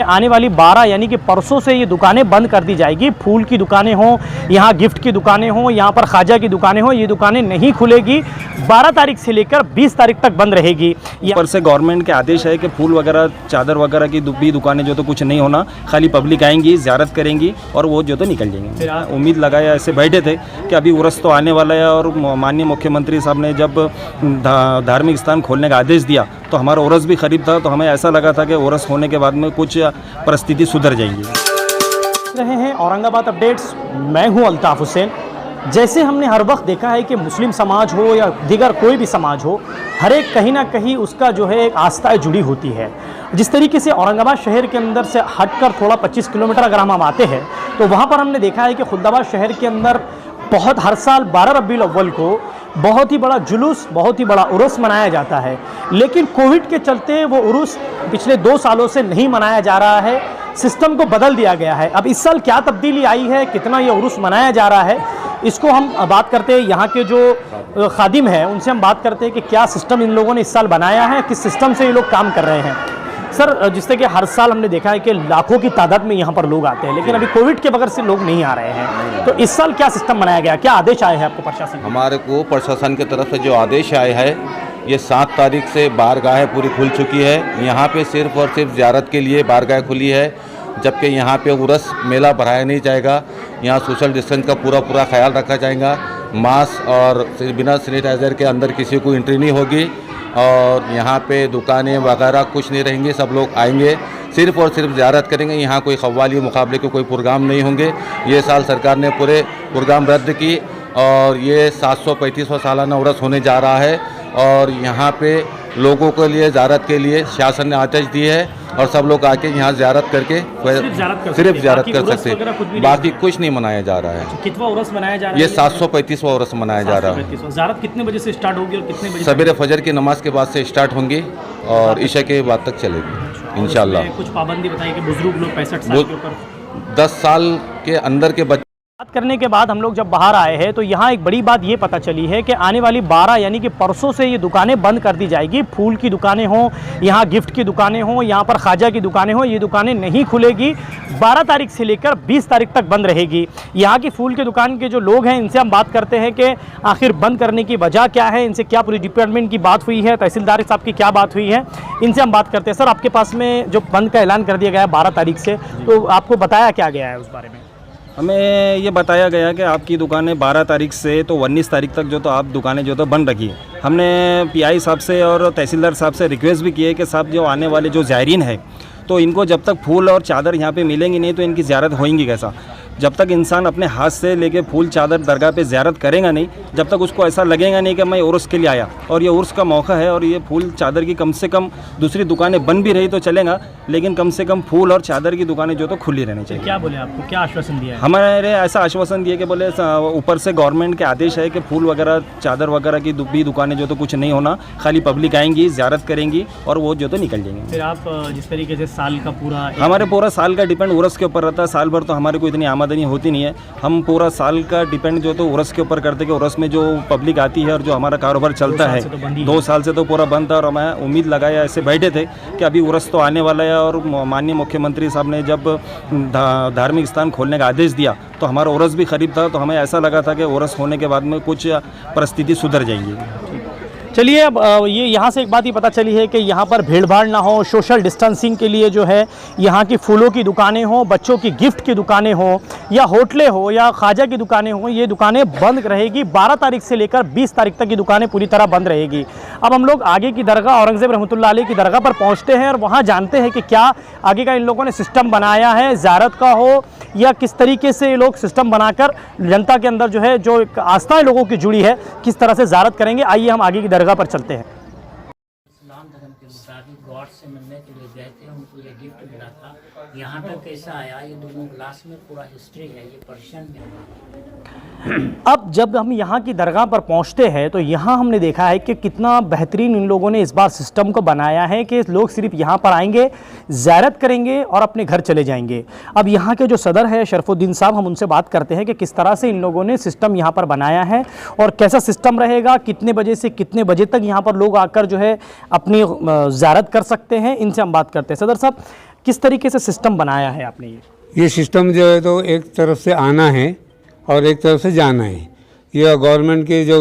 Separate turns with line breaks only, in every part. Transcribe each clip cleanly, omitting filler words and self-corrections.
आने वाली 12 यानी कि परसों से ये दुकानें बंद कर दी जाएगी। फूल की दुकानें हों, यहाँ गिफ्ट की दुकानें हों, यहाँ पर खाजा की दुकानें हों, ये दुकानें नहीं खुलेगी। 12 तारीख से लेकर 20 तारीख तक बंद रहेगी।
ऊपर से गवर्नमेंट के आदेश है कि फूल वगैरह चादर वगैरह की भी दुकानें जो तो कुछ नहीं होना, खाली पब्लिक आएंगी, ज़ियारत करेंगी और वो जो तो निकल जाएंगे। उम्मीद लगाया ऐसे बैठे थे कि अभी उर्स तो आने वाला है और माननीय मुख्यमंत्री साहब ने जब धार्मिक स्थान खोलने का आदेश दिया तो हमारा उर्स भी करीब था, तो हमें ऐसा लगा था कि उर्स होने के बाद में कुछ परिस्थिति सुधर जाएंगी।
रहे हैं औरंगाबाद अपडेट्स, मैं हूं अल्ताफ हुसैन। जैसे हमने हर वक्त देखा है कि मुस्लिम समाज हो या दीगर कोई भी समाज हो, हर एक कहीं ना कहीं उसका जो है एक आस्था जुड़ी होती है। जिस तरीके से औरंगाबाद शहर के अंदर से हटकर थोड़ा 25 किलोमीटर अगर हम आते हैं तो वहाँ पर हमने देखा है कि खुदाबाद शहर के अंदर बहुत हर साल 12 रबीउल अव्वल को बहुत ही बड़ा जुलूस, बहुत ही बड़ा उर्स मनाया जाता है। लेकिन कोविड के चलते वो उर्स पिछले 2 सालों से नहीं मनाया जा रहा है, सिस्टम को बदल दिया गया है। अब इस साल क्या तब्दीली आई है, कितना ये उर्स मनाया जा रहा है, इसको हम बात करते हैं। यहाँ के जो खादिम हैं उनसे हम बात करते हैं कि क्या सिस्टम इन लोगों ने इस साल बनाया है, किस सिस्टम से ये लोग काम कर रहे हैं। सर, जिससे कि हर साल हमने देखा है कि लाखों की तादाद में यहाँ पर लोग आते हैं, लेकिन अभी कोविड के बगैर से लोग नहीं आ रहे हैं, तो इस साल क्या सिस्टम बनाया गया, क्या आदेश आए हैं आपको प्रशासन?
हमारे को प्रशासन की तरफ से जो आदेश आए हैं, ये 7 तारीख से बारगाहें पूरी खुल चुकी है। यहाँ पे सिर्फ और सिर्फ ज़ियारत के लिए बारगाह खुली है, जबकि यहाँ पे उर्स मेला बढ़ाया नहीं जाएगा। यहाँ सोशल डिस्टेंस का पूरा ख्याल रखा जाएगा। मास्क और बिना सैनिटाइज़र के अंदर किसी को एंट्री नहीं होगी और यहाँ पे दुकानें वगैरह कुछ नहीं रहेंगी। सब लोग आएंगे, सिर्फ और सिर्फ ज़ियारत करेंगे। यहाँ कोई कव्वाली मुकाबले के कोई प्रोग्राम नहीं होंगे। ये साल सरकार ने पूरे प्रोग्राम रद्द की और ये 735वां सालाना उर्स होने जा रहा है और यहाँ पे लोगों के लिए ज़ियारत के लिए शासन ने आदेश दी है और सब लोग आके यहाँ ज़ियारत करके सिर्फ ज़ियारत कर सकते हैं, बाकी कुछ नहीं मनाया जा रहा है।
कितना उर्स मनाया जा रहा है?
ये 735वां उर्स मनाया जा रहा है।
ज़ियारत कितने बजे से स्टार्ट होगी और कितने बजे?
सवेरे फजर की नमाज के बाद से स्टार्ट होंगी और ईशा के बाद तक चलेगी इंशाल्लाह।
कुछ पाबंदी बताइए कि बुजुर्ग लोग 65 साल के ऊपर,
10 साल के अंदर के बच्चे।
बात करने के बाद हम लोग जब बाहर आए हैं तो यहाँ एक बड़ी बात ये पता चली है कि आने वाली 12 यानी कि परसों से ये दुकानें बंद कर दी जाएगी। फूल की दुकानें हों, यहाँ गिफ्ट की दुकानें हों, यहाँ पर खाजा की दुकानें हों, ये दुकानें नहीं खुलेगी। 12 तारीख से लेकर 20 तारीख तक बंद रहेगी। यहाँ की फूल की दुकान के जो लोग हैं इनसे हम बात करते हैं कि आखिर बंद करने की वजह क्या है, इनसे क्या पूरी डिपार्टमेंट की बात हुई है, तहसीलदार साहब की क्या बात हुई है, इनसे हम बात करते हैं। सर, आपके पास में जो बंद का ऐलान कर दिया गया है 12 तारीख से, तो आपको बताया क्या गया है उस बारे में?
हमें ये बताया गया कि आपकी दुकानें 12 तारीख से तो 19 तारीख तक जो तो आप दुकानें जो तो बंद रखी है। हमने पीआई साहब से और तहसीलदार साहब से रिक्वेस्ट भी की है कि साहब जो आने वाले जो ज़ायरीन है तो इनको जब तक फूल और चादर यहाँ पे मिलेंगी नहीं तो इनकी ज़ियारत होएंगी कैसा। जब तक इंसान अपने हाथ से लेके फूल चादर दरगाह पे ज़ियारत करेगा नहीं, जब तक उसको ऐसा लगेगा नहीं कि मैं उर्स के लिए आया और ये उर्स का मौका है और ये फूल चादर की कम से कम दूसरी दुकानें बंद भी रही तो चलेगा, लेकिन कम से कम फूल और चादर की दुकानें जो तो खुली रहनी चाहिए।
क्या बोले आपको, क्या आश्वासन दिया है?
हमारे ऐसा आश्वासन दिया कि बोले ऊपर से गवर्नमेंट के आदेश है कि फूल वगैरह चादर वगैरह की भी दुकानें जो तो कुछ नहीं होना, खाली पब्लिक आएंगी, ज़ियारत करेंगी और वो जो तो निकल जाएंगे।
फिर आप जिस तरीके से साल का
हमारे पूरा साल का डिपेंड उर्स के ऊपर रहता है। साल भर तो हमारे को इतनी आमदनी होती नहीं है, हम पूरा साल का डिपेंड जो तो उर्स के ऊपर करते कि उर्स में जो पब्लिक आती है और जो हमारा कारोबार चलता है। 2 साल से तो पूरा बंद था और हमें उम्मीद लगाया ऐसे बैठे थे कि अभी उर्स तो आने वाला है और माननीय मुख्यमंत्री साहब ने जब धार्मिक स्थान खोलने का आदेश दिया तो हमारा उर्स भी करीब था, तो हमें ऐसा लगा था कि उर्स होने के बाद में कुछ परिस्थिति सुधर जाएंगी।
चलिए, अब ये यहाँ से एक बात ही पता चली है कि यहाँ पर भीड़ भाड़ ना हो, सोशल डिस्टेंसिंग के लिए जो है यहाँ की फूलों की दुकानें हों, बच्चों की गिफ्ट की दुकानें हों या होटलें हो या खाजा की दुकानें हों, ये दुकानें बंद रहेगी। 12 तारीख से लेकर 20 तारीख तक की दुकानें पूरी तरह बंद रहेगी। अब हम लोग आगे की दरगाह औरंगज़ेब रहमतुल्लाह अलैह की दरगाह पर पहुँचते हैं और वहाँ जानते हैं कि क्या आगे का इन लोगों ने सिस्टम बनाया है, ज़ियारत का हो या किस तरीके से ये लोग सिस्टम बनाकर जनता के अंदर जो है जो एक आस्थाएँ लोगों की जुड़ी है किस तरह से ज़ियारत करेंगे। आइए हम आगे की दरगाह पर चलते हैं।
इस्लाम धर्म के मुताबिक गॉड से मिलने के लिए गए थे, उनको ये गिफ्ट मिला था। यहाँ तक कैसा आया, ये दोनों क्लास में पूरा हिस्ट्री है, ये पर्शियन में।
अब जब हम यहाँ की दरगाह पर पहुँचते हैं तो यहाँ हमने देखा है कि कितना बेहतरीन इन लोगों ने इस बार सिस्टम को बनाया है कि लोग सिर्फ यहाँ पर आएंगे, ज़ियारत करेंगे और अपने घर चले जाएंगे। अब यहाँ के जो सदर है शरफुद्दीन साहब, हम उनसे बात करते हैं कि किस तरह से इन लोगों ने सिस्टम यहाँ पर बनाया है और कैसा सिस्टम रहेगा, कितने बजे से कितने बजे तक यहाँ पर लोग आकर जो है अपनी ज़ियारत कर सकते हैं। इनसे हम बात करते हैं। सदर साहब, किस तरीके से सिस्टम बनाया है आपने
ये सिस्टम जो है तो एक तरफ से आना है और एक तरफ से जाना है। ये गवर्नमेंट के जो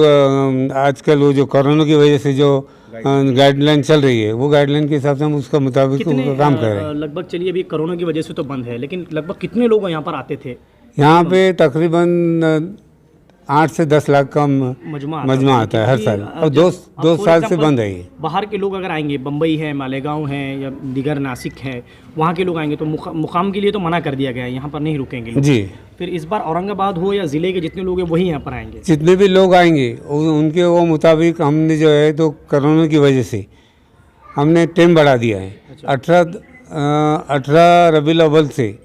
आजकल वो जो कोरोना की वजह से जो गाइडलाइन चल रही है, वो गाइडलाइन के हिसाब से हम उसका मुताबिक काम कर रहे हैं।
लगभग चलिए अभी कोरोना की वजह से तो बंद है, लेकिन लगभग कितने लोग यहाँ पर आते थे?
यहाँ पे तकरीबन 8 से 10 लाख का मजमा आता है हर साल, और दो साल से बंद है ये।
बाहर के लोग अगर आएंगे, बम्बई है, मालेगांव है या दीगर नासिक है, वहाँ के लोग आएंगे तो मुकाम के लिए तो मना कर दिया गया है, यहाँ पर नहीं रुकेंगे
जी।
फिर इस बार औरंगाबाद हो या ज़िले के जितने लोग हैं वही यहाँ पर आएंगे?
जितने भी लोग आएंगे उनके वो मुताबिक हमने जो है तो कोरोना की वजह से हमने टाइम बढ़ा दिया है। 18 रबीउल अव्वल से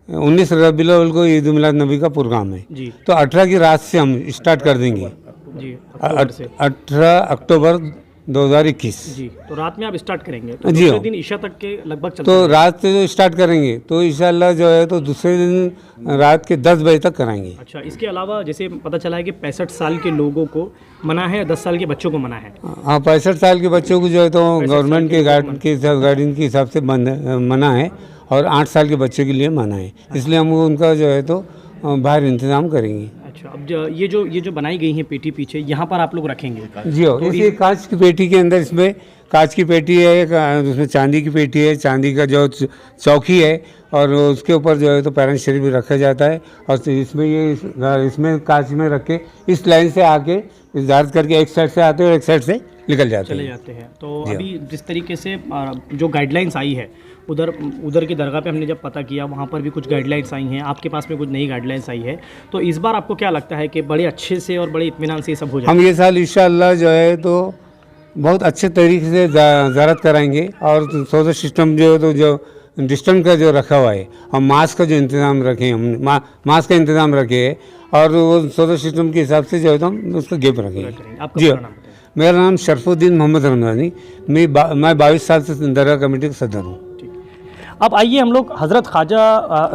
19 रबीउल अव्वल को ईद मिलाद नबी का प्रोग्राम है
जी।
तो 18 की रात से हम स्टार्ट कर देंगे
जी,
18 अक्टूबर 2021
जी। तो रात में आप स्टार्ट करेंगे तो
जी
दूसरे
हाँ।
दिन ईशा तक के लगभग चलते
तो रात से जो स्टार्ट करेंगे तो इंशाल्लाह जो है तो दूसरे दिन रात के 10 बजे तक कराएंगे।
अच्छा, इसके अलावा जैसे पता चला है कि 65 साल के लोगों को मना है, 10 साल के बच्चों को मना है।
हाँ, 65 साल के बच्चों को जो है तो गवर्नमेंट के गाइडलाइन के हिसाब से मना है, और 8 साल के बच्चे के लिए मना है, इसलिए हम उनका जो है तो बाहर इंतज़ाम करेंगे।
अच्छा, अब ये जो बनाई गई है पेटी पीछे, यहाँ पर आप लोग रखेंगे?
जी हो, इसी कांच की पेटी के अंदर, इसमें कांच की पेटी है, उसमें चांदी की पेटी है, चांदी का जो चौकी है, और उसके ऊपर जो है तो पैरान शरीफ भी रखा जाता है, और इसमें इसमें कांच में रख के इस लाइन से आके इजाज़त करके एक साइड से आते हैं और एक साइड से निकल जाते हैं। तो अभी जिस तरीके से जो गाइडलाइंस आई है उधर की दरगाह पे हमने जब पता किया, वहाँ पर भी कुछ गाइडलाइंस आई हैं, आपके पास में कुछ नई गाइडलाइंस आई है, तो इस बार आपको क्या लगता है कि बड़े अच्छे से और बड़े इत्मीनान से ये सब हो जाए? हम ये साल इंशाअल्लाह जो है तो बहुत अच्छे तरीके से ज़ियारत कराएंगे, और सोलर सिस्टम जो है तो जो डिस्टेंस का जो रखा हुआ है, हम मास्क का जो इंतज़ाम रखे, हमने मास्क का इंतज़ाम रखे है, और वो सोलर सिस्टम के हिसाब से जो है तो हम उसका गेप रखेंगे। जी, मेरा नाम शरफुद्दीन मोहम्मद रमज़ानी, मैं 22 साल से दरगाह कमेटी का सदर हूँ।
अब आइए हम लोग हज़रत ख्वाजा,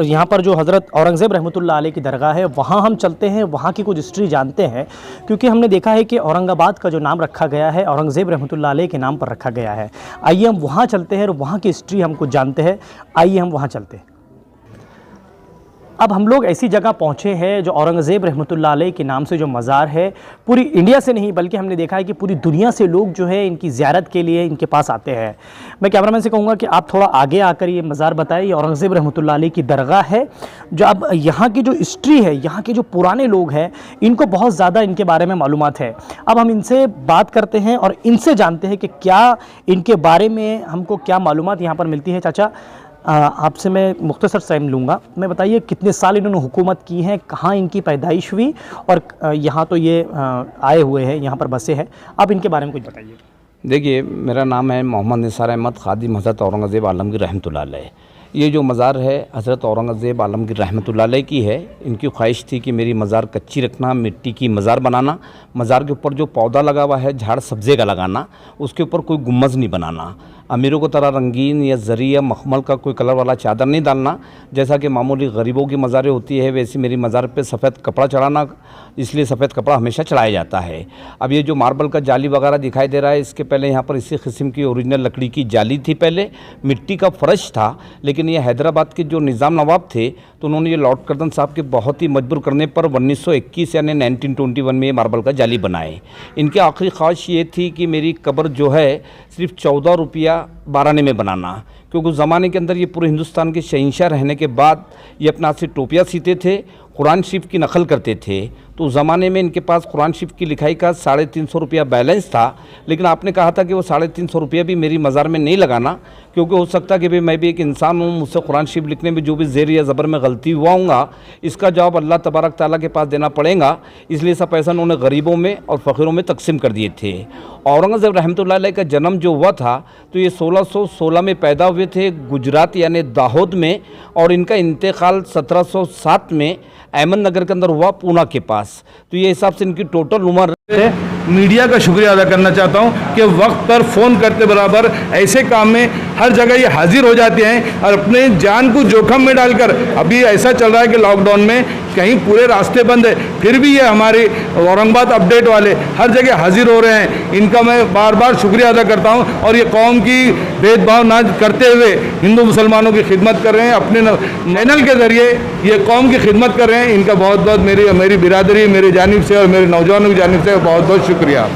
यहाँ पर जो हज़रत औरंगज़ेब रहमतुल्लाह अलैह की दरगाह है, वहाँ हम चलते हैं, वहाँ की कुछ हिस्ट्री जानते हैं, क्योंकि हमने देखा है कि औरंगाबाद का जो नाम रखा गया है औरंगज़ेब रहमतुल्लाह अलैह के नाम पर रखा गया है। आइए हम वहाँ चलते हैं और वहाँ की हिस्ट्री हम कुछ जानते हैं। आइए हम वहाँ चलते हैं। अब हम लोग ऐसी जगह पहुँचे हैं जो औरंगज़ेब रहमतुल्लाह अलैह के नाम से जो मज़ार है, पूरी इंडिया से नहीं बल्कि हमने देखा है कि पूरी दुनिया से लोग जो है इनकी ज़ियारत के लिए इनके पास आते हैं। मैं कैमरामैन से कहूँगा कि आप थोड़ा आगे आकर ये मज़ार बताएं। ये औरंगज़ेब रहमतुल्लाह अलैह की दरगाह है, जो अब यहाँ की जो हिस्ट्री है, यहाँ के जो पुराने लोग हैं, इनको बहुत ज़्यादा इनके बारे में मालूमात है। अब हम इनसे बात करते हैं और इनसे जानते हैं कि क्या इनके बारे में हमको क्या मालूमात यहाँ पर मिलती है। चाचा, आपसे मैं मुख्तसर टाइम लूँगा, मैं बताइए कितने साल इन्होंने हुकूमत की है, कहाँ इनकी पैदाइश हुई, और यहाँ तो ये आए हुए हैं, यहाँ पर बसे हैं, आप इनके बारे में कुछ बताइए।
देखिए, मेरा नाम है मोहम्मद निसार अहमद, खादिम हज़रत औरंगज़ेब आलमगीर रहमतुल्लाह अलैह। ये जो मज़ार है हज़रत औरंगज़ेब आलमगीर रहमतुल्लाह अलैह की है। इनकी ख्वाहिश थी कि मेरी मज़ार कच्ची रखना, मिट्टी की मज़ार बनाना, मज़ार के ऊपर जो पौधा लगा हुआ है झाड़ सब्ज़े का लगाना, उसके ऊपर कोई गुम्बज़ नहीं बनाना, अमीरों को तरह रंगीन या जरी या मखमल का कोई कलर वाला चादर नहीं डालना, जैसा कि मामूली गरीबों की मज़ारें होती है, वैसी मेरी मज़ार पे सफ़ेद कपड़ा चढ़ाना, इसलिए सफ़ेद कपड़ा हमेशा चढ़ाया जाता है। अब ये जो मार्बल का जाली वगैरह दिखाई दे रहा है, इसके पहले यहाँ पर इसी किस्म की ओरिजिनल लकड़ी की जाली थी, पहले मिट्टी का फ़र्श था, लेकिन ये हैदराबाद के जो निज़ाम नवाब थे तो उन्होंने ये लॉर्ड कर्जन साहब के बहुत ही मजबूर करने पर 1921 यानी 1921 में ये मार्बल का जाली बनाए। इनकी आखिरी ख्वाहिश ये थी कि मेरी कब्र जो है सिर्फ 14 रुपया 12 आने में बनाना, क्योंकि उस ज़माने के अंदर ये पूरे हिंदुस्तान के शहंशाह रहने के बाद ये अपने हाथ से टोपियाँ सीते थे, कुरान शरीफ की नकल करते थे। तो उस ज़माने में इनके पास कुरान शरीफ की लिखाई का 350 रुपया बैलेंस था, लेकिन आपने कहा था कि वो 350 रुपया भी मेरी मज़ार में नहीं लगाना, क्योंकि हो सकता कि भाई मैं भी एक इंसान हूँ, मुझसे कुरान शरीफ लिखने में जो भी ज़ेर या ज़बर में गलती हुआ हूँगा, इसका जवाब अल्लाह तबारक ताला के पास देना पड़ेगा। इसलिए सब पैसा उन्होंने गरीबों में और फ़कीरों में तकसीम कर दिए थे। औरंगज़ेब रहमतुल्लाह अलैह का जन्म जो हुआ था तो ये 1616 में पैदा हुए थे गुजरात यानी दाहोद में, और इनका इंतकाल 1707 में अहमदनगर के अंदर हुआ, पूना के पास। तो ये हिसाब से इनकी टोटल उम्र
मीडिया का शुक्रिया अदा करना चाहता हूं कि वक्त पर फ़ोन करते बराबर ऐसे काम में हर जगह ये हाजिर हो जाते हैं और अपने जान को जोखम में डालकर, अभी ऐसा चल रहा है कि लॉकडाउन में कहीं पूरे रास्ते बंद है, फिर भी ये हमारे औरंगाबाद अपडेट वाले हर जगह हाजिर हो रहे हैं। इनका मैं बार बार शुक्रिया अदा करता हूं और ये कौम की भेदभाव ना करते हुए हिंदू मुसलमानों की खिदमत कर रहे हैं, अपने चैनल के ज़रिए ये कौम की खिदमत कर रहे हैं। इनका बहुत बहुत मेरी बिरादरी, मेरी जानिब से और मेरे नौजवानों की जानिब से बहुत बहुत शुक्रिया।